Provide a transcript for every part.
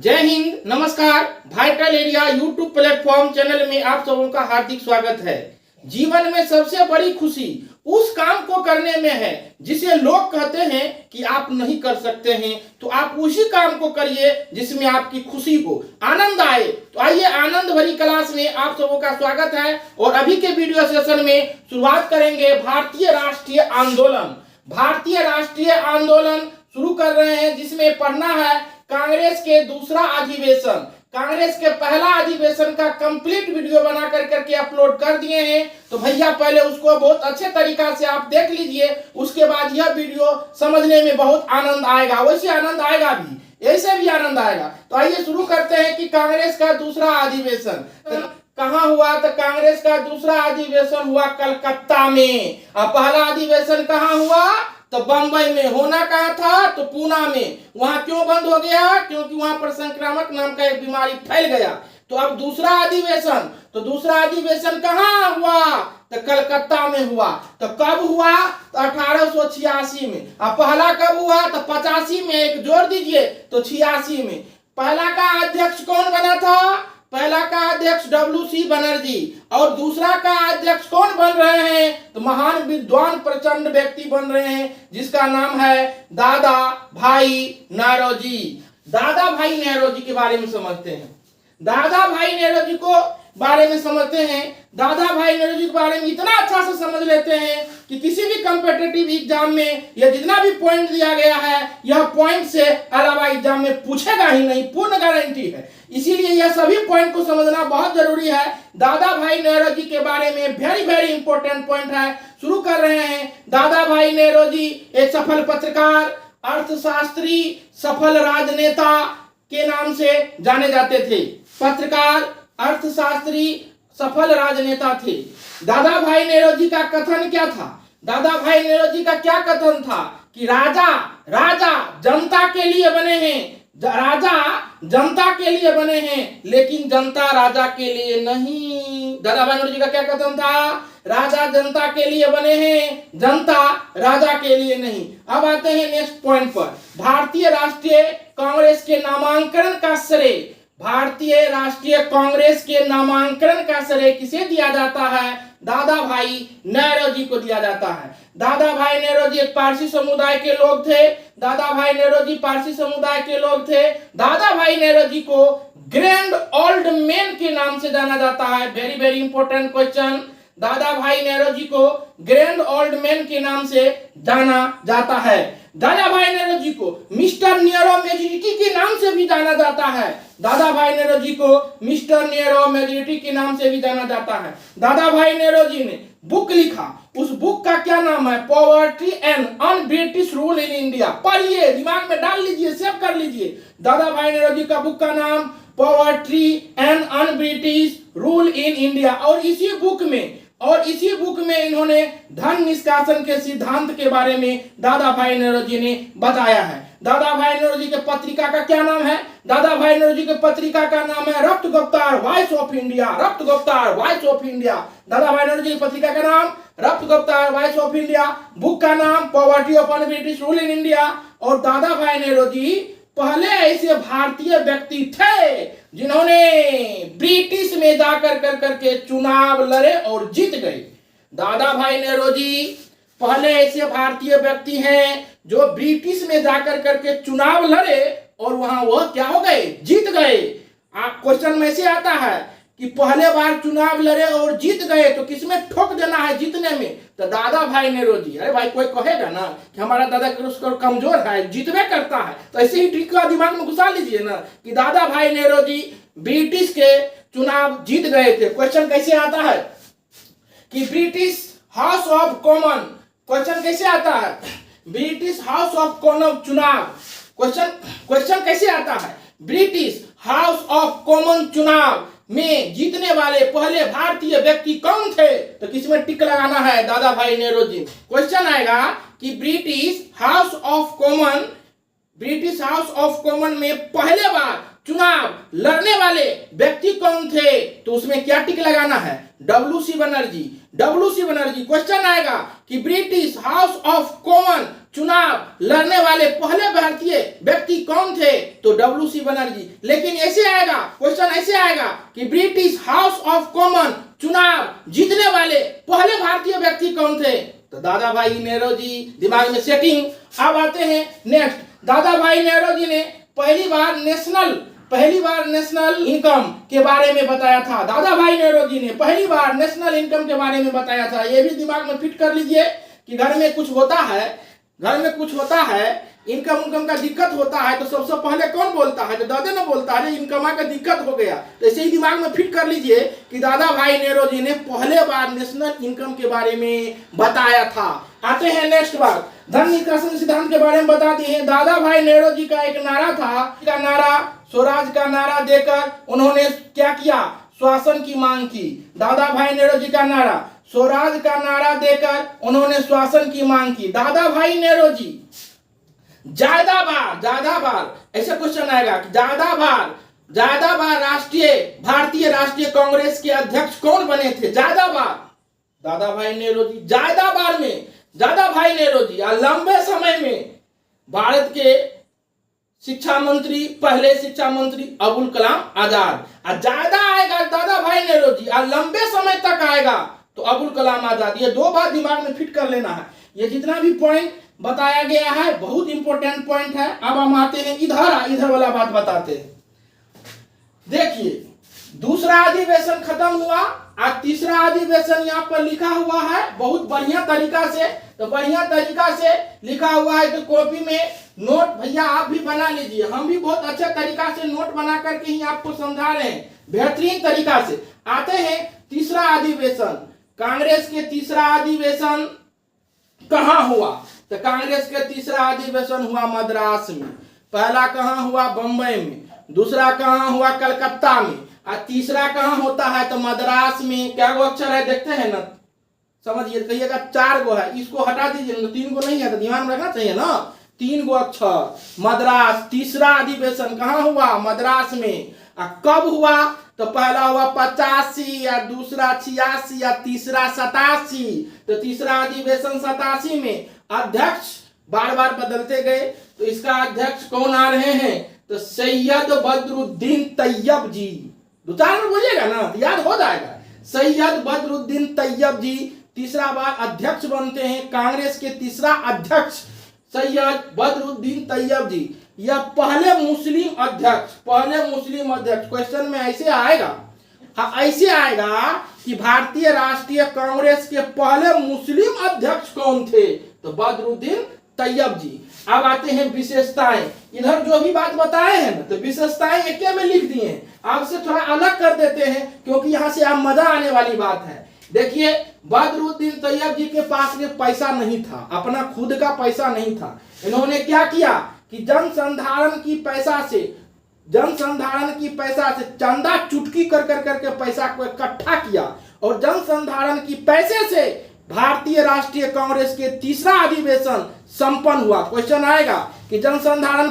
जय हिंद, नमस्कार। Vital area YouTube platform channel में आप सबों का हार्दिक स्वागत है। जीवन में सबसे बड़ी खुशी उस काम को करने में है जिसे लोग कहते हैं कि आप नहीं कर सकते हैं, तो आप उसी काम को करिए जिसमें आपकी खुशी हो, आनंद आए। तो आइए, आनंद भरी क्लास में आप सबों का स्वागत है। और अभी के वीडियो सेशन में शुरुआत करेंगे भारतीय राष्ट्रीय आंदोलन। भारतीय राष्ट्रीय आंदोलन शुरू कर रहे हैं, जिसमें पढ़ना है कांग्रेस के दूसरा अधिवेशन। कांग्रेस के पहला अधिवेशन का कंप्लीट वीडियो बना करके अपलोड कर दिए हैं, तो भैया पहले उसको बहुत अच्छे तरीका से आप देख लीजिए। उसके बाद यह वीडियो समझने में बहुत आनंद आएगा, वैसे आनंद आएगा भी, ऐसे भी आनंद आएगा। तो आइए शुरू करते हैं कि कांग्रेस का दूसरा अधिवेशन कहाँ हुआ। तो कांग्रेस का दूसरा अधिवेशन हुआ कलकत्ता में। और पहला अधिवेशन कहाँ हुआ? तो बंबई में। होना कहाँ था? तो पूना में। वहां क्यों बंद हो गया? क्योंकि वहां पर संक्रामक नाम का एक बीमारी फैल गया। तो अब दूसरा अधिवेशन, तो दूसरा अधिवेशन कहाँ हुआ? तो कलकत्ता में हुआ। तो कब हुआ? तो 1886 में। अब पहला कब हुआ? तो 85 में, एक जोड़ दीजिए, तो 86 में। पहला का अध्यक्ष कौन बना था? पहला का अध्यक्ष WC बनर्जी। और दूसरा का अध्यक्ष कौन बन रहे हैं? तो महान विद्वान प्रचंड व्यक्ति बन रहे हैं, जिसका नाम है दादा भाई नौरोजी। दादा भाई नौरोजी के बारे में समझते हैं। दादा भाई नौरोजी को बारे में समझते हैं। दादा भाई नौरोजी के बारे में इतना अच्छा से समझ लेते हैं कि किसी भी कॉम्पिटिटिव एग्जाम में यह जितना भी पॉइंट दिया गया है, यह पॉइंट से अलावा एग्जाम में पूछेगा ही नहीं, पूर्ण गारंटी है। इसीलिए यह सभी पॉइंट को समझना बहुत जरूरी है। दादा भाई नौरोजी के बारे में वेरी वेरी इंपॉर्टेंट पॉइंट है। शुरू कर रहे हैं। दादा भाई नौरोजी एक सफल पत्रकार, अर्थशास्त्री, सफल राजनेता के नाम से जाने जाते थे। पत्रकार, अर्थशास्त्री, सफल राजनेता थे। दादा भाई नौरोजी का कथन क्या था? दादा भाई नौरोजी का क्या कथन था कि राजा जनता के लिए बने हैं, राजा जनता के लिए बने हैं, लेकिन जनता राजा के लिए नहीं। दादा भाई नौरोजी का क्या कथन था? राजा जनता के लिए बने हैं, जनता राजा के लिए नहीं। अब आते हैं नेक्स्ट पॉइंट पर। भारतीय राष्ट्रीय कांग्रेस के नामांकन का श्रेय, भारतीय राष्ट्रीय कांग्रेस के नामांकन का श्रेय किसे दिया जाता है? दादा भाई नौरोजी को दिया जाता है। दादा भाई नौरोजी एक पारसी समुदाय के लोग थे। दादा भाई नौरोजी पारसी समुदाय के लोग थे। दादा भाई नौरोजी को ग्रैंड ओल्ड मैन के नाम से जाना जाता है। Very very important question. दादा भाई नौरोजी को ग्रैंड ओल्ड मैन के नाम से जाना जाता है। दादा भाई नौरोजी को मिस्टर नीरो मेजोरिटी के नाम से भी जाना जाता है। दादा भाई नौरोजी को मिस्टर नीरो मेजोरिटी के नाम से भी जाना जाता है। दादा भाई नौरोजी ने बुक लिखा, उस बुक का क्या नाम है? Poverty and un British rule in India. पढ़िए, दिमाग में डाल लीजिए, सेव कर लीजिए। दादा भाई नौरोजी का बुक का नाम poverty and un British rule in India. और इसी बुक में इन्होंने धन निष्कासन के सिद्धांत के बारे में दादा भाई नौरोजी ने बताया है। दादा भाई नौरोजी के पत्रिका का क्या नाम है? दादा भाई नौरोजी के पत्रिका का नाम है रक्त गुप्तार वॉइस ऑफ इंडिया। रक्त गुप्तार वॉइस ऑफ इंडिया। दादा भाई नौरोजी की पत्रिका का नाम रक्त Guptar voice of India. Book का नाम poverty of un British rule in India. और दादा भाई नौरोजी पहले ऐसे भारतीय व्यक्ति थे जिन्होंने ब्रिटिश में जाकर करके चुनाव लड़े और जीत गए। दादा भाई नौरोजी पहले ऐसे भारतीय व्यक्ति हैं जो ब्रिटिश में जाकर करके चुनाव लड़े और वहां वह क्या हो गए? जीत गए। आप क्वेश्चन में से आता है कि पहले बार चुनाव लड़े और जीत गए, तो किसमें ठोक देना है जीतने में? तो दादा भाई नौरोजी। अरे भाई, कोई कहेगा ना कि हमारा दादा कमजोर है, जीतवे करता है, तो ऐसे ही ट्रिक का दिमाग में घुसा लीजिए ना कि दादा भाई नौरोजी ब्रिटिश के चुनाव जीत गए थे। क्वेश्चन कैसे आता है कि British house of common, question कैसे आता है? ब्रिटिश हाउस ऑफ कॉमन चुनाव, क्वेश्चन कैसे आता है? ब्रिटिश हाउस ऑफ कॉमन चुनाव में जीतने वाले पहले भारतीय व्यक्ति कौन थे? तो किसमें टिक लगाना है? दादा भाई नौरोजी। क्वेश्चन आएगा कि ब्रिटिश हाउस ऑफ कॉमन में पहले बार चुनाव लड़ने वाले व्यक्ति कौन थे? तो उसमें क्या टिक लगाना है? WC Banerjee. WC Banerjee question आएगा कि ब्रिटिश हाउस ऑफ कॉमन चुनाव लड़ने वाले पहले भारतीय व्यक्ति कौन थे, तो डब्ल्यूसी बनर्जी। लेकिन ऐसे आएगा क्वेश्चन, ऐसे आएगा कि ब्रिटिश हाउस ऑफ कॉमन चुनाव जीतने वाले पहले भारतीय व्यक्ति कौन थे, तो दादा भाई नेहरू। दिमाग में सेटिंग। अब आते हैं नेक्स्ट। दादा भाई नेहरू जी ने पहली बार नेशनल इनकम के बारे में बताया था। दादा भाई नेहरू जी ने पहली बार नेशनल इनकम के बारे में बताया था। ये भी दिमाग में फिट कर लीजिए कि घर में कुछ होता है, इनकम का दिक्कत होता है, तो सबसे पहले कौन बोलता है, तो दादा ने बोलता है इनकम का दिक्कत हो गया। तो ऐसे ही दिमाग में फिट कर लीजिए कि दादा भाई नेहरू जी ने पहले बार नेशनल इनकम के बारे में बताया था। आते हैं नेक्स्ट बार, धन निष्कासन सिद्धांत के बारे में बता दिए हैं। दादा भाई नेहरू जी का एक नारा था, स्वराज का नारा देकर उन्होंने क्या किया, शासन की मांग की। दादा भाई नेहरू जी का नारा, स्वराज का नारा देकर उन्होंने शासन की मांग की। दादा भाई नेहरू जी ज्यादा बार ऐसा क्वेश्चन आएगा कि ज्यादा बार भारतीय राष्ट्रीय कांग्रेस के अध्यक्ष कौन बने थे, ज्यादा बार दादा भाई नेहरू जी। ज्यादा बार में दादा भाई नेहरू जी। और लंबे समय में भारत के पहले शिक्षा मंत्री अबुल कलाम आजाद। और ज्यादा आएगा दादा भाई नेहरू जी, और लंबे समय तक आएगा तो अबुल कलाम आजाद। ये दो बात दिमाग में फिट कर लेना है। ये जितना भी पॉइंट बताया गया है बहुत इंपॉर्टेंट पॉइंट है। अब हम आते हैं इधर वाला बात बताते हैं। देखिए, दूसरा अधिवेशन खत्म हुआ और तीसरा अधिवेशन यहाँ पर लिखा हुआ है बहुत बढ़िया तरीका से। तो बढ़िया तरीका से लिखा हुआ है तो कॉपी में नोट भैया आप भी बना लीजिए। हम भी बहुत अच्छे तरीका से नोट बना करके ही आपको समझा रहे हैं बेहतरीन तरीका से। आते हैं तीसरा अधिवेशन। कांग्रेस के तीसरा अधिवेशन कहाँ हुआ, तो कांग्रेस के तीसरा अधिवेशन हुआ मद्रास में। पहला कहाँ हुआ, बंबई में। दूसरा कहाँ हुआ, कलकत्ता में। और तीसरा कहाँ होता है, तो मद्रास में। क्या गो अक्षर है देखते हैं ना, समझिए, कहिएगा 4 गो है, इसको हटा दीजिए, 3 गो नहीं है, तो ध्यान में रखना चाहिए ना। 3 गो अक्षर। मद्रास, तीसरा अधिवेशन कहाँ हुआ, मद्रास में। कब हुआ, तो पहला हुआ 85 या दूसरा 86 या तीसरा 87। तो तीसरा अधिवेशन 87 में। अध्यक्ष बार बार बदलते गए, तो इसका अध्यक्ष कौन आ रहे हैं, तो सैयद बदरुद्दीन तैयब जी। 2-4 में बोलिएगा ना तो याद हो जाएगा। सैयद बदरुद्दीन तैयब जी तीसरा बार अध्यक्ष बनते हैं। कांग्रेस के तीसरा अध्यक्ष सैयद बदरुद्दीन तैयब जी। यह पहले मुस्लिम अध्यक्ष। क्वेश्चन में ऐसे आएगा, ऐसे आएगा कि भारतीय राष्ट्रीय कांग्रेस के पहले मुस्लिम अध्यक्ष कौन थे, तो बदरुद्दीन तैयब जी। अब आते हैं विशेषताएं। इधर जो भी बात बताए हैं ना, तो विशेषताएं एक में लिख दिए हैं। आपसे थोड़ा अलग कर देते हैं क्योंकि यहां से आप मजा आने वाली बात है। देखिए, बदरुद्दीन तैयब जी के पास में पैसा नहीं था, अपना खुद का पैसा नहीं था। इन्होंने क्या किया कि जन संधारण की पैसा से चंदा चुटकी कर करके पैसा को इकट्ठा किया और जन संधारण की पैसे से भारतीय राष्ट्रीय कांग्रेस के तीसरा अधिवेशन संपन्न हुआ। क्वेश्चन आएगा कि जन संधारण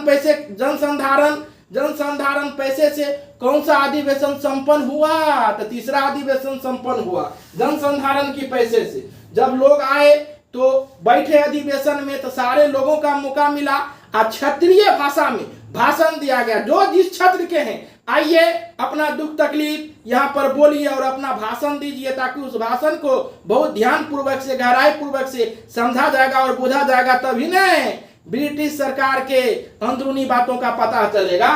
पैसे से कौन सा अधिवेशन संपन्न हुआ, तो तीसरा अधिवेशन संपन्न हुआ जन संधारण की पैसे से। जब लोग आए तो बैठे अधिवेशन में, तो सारे लोगों का मौका मिला और क्षेत्रीय भाषा में भाषण दिया गया। जो जिस क्षेत्र के हैं आइए अपना दुख तकलीफ यहाँ पर बोलिए और अपना भाषण दीजिए, ताकि उस भाषण को बहुत ध्यान पूर्वक से, गहराई पूर्वक से समझा जाएगा और बुझा जाएगा, तभी नहीं ब्रिटिश सरकार के अंदरूनी बातों का पता चलेगा।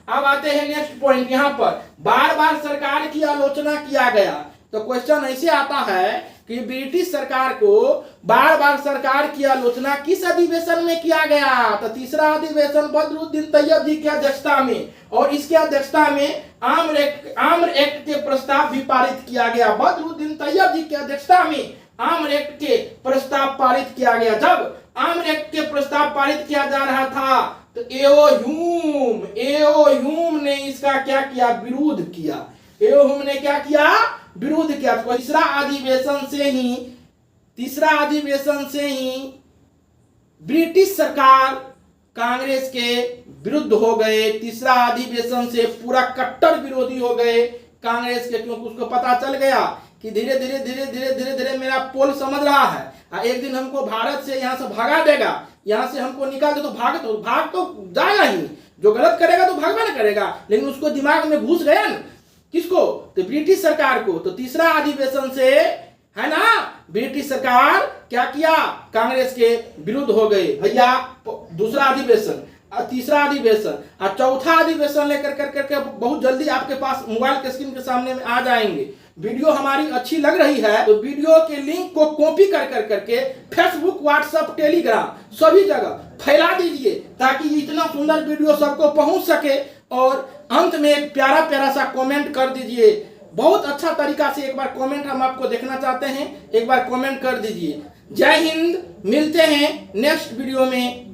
अब आते हैं नेक्स्ट पॉइंट। यहाँ पर बार बार सरकार की आलोचना किया गया, तो क्वेश्चन ऐसे आता है कि ब्रिटिश सरकार को बार बार सरकार की आलोचना किस अधिवेशन में किया गया, तो तीसरा अधिवेशन बदरुद्दीन तैयब जी की अध्यक्षता में। और इसके अध्यक्षता में आर्म्स एक्ट के प्रस्ताव भी पारित किया गया। बदरुद्दीन तैयब जी की अध्यक्षता में आर्म्स एक्ट के प्रस्ताव पारित किया गया। जब आर्म्स एक्ट के प्रस्ताव पारित किया जा रहा था, तो एओ ह्यूम ने इसका क्या किया, विरोध किया। एओ ह्यूम ने क्या किया, विरोध किया। तो तीसरा अधिवेशन से ही ब्रिटिश सरकार कांग्रेस के विरुद्ध हो गए। तीसरा अधिवेशन से पूरा कट्टर विरोधी हो गए कांग्रेस के, क्योंकि उसको पता चल गया कि धीरे धीरे धीरे धीरे धीरे धीरे मेरा पोल समझ रहा है, एक दिन हमको भारत से यहाँ से भगा देगा, यहाँ से हमको निकाल दे, तो भाग तो जाएगा ही, जो गलत करेगा तो भागवा ना करेगा, लेकिन उसको दिमाग में घुस गया ना, किसको, तो ब्रिटिश सरकार को। तो तीसरा अधिवेशन से, है ना, ब्रिटिश सरकार क्या किया, कांग्रेस के विरुद्ध हो गए भैया। दूसरा अधिवेशन, तीसरा अधिवेशन और चौथा अधिवेशन लेकर करके बहुत जल्दी आपके पास मोबाइल के स्क्रीन के सामने में आ जाएंगे। वीडियो हमारी अच्छी लग रही है तो वीडियो के लिंक को कॉपी कर करके फेसबुक, व्हाट्सएप, टेलीग्राम सभी जगह फैला दीजिए, ताकि इतना सुंदर वीडियो सबको पहुंच सके। और अंत में एक प्यारा प्यारा सा कमेंट कर दीजिए, बहुत अच्छा तरीका से एक बार कमेंट हम आपको देखना चाहते हैं, एक बार कमेंट कर दीजिए। जय हिंद, मिलते हैं नेक्स्ट वीडियो में।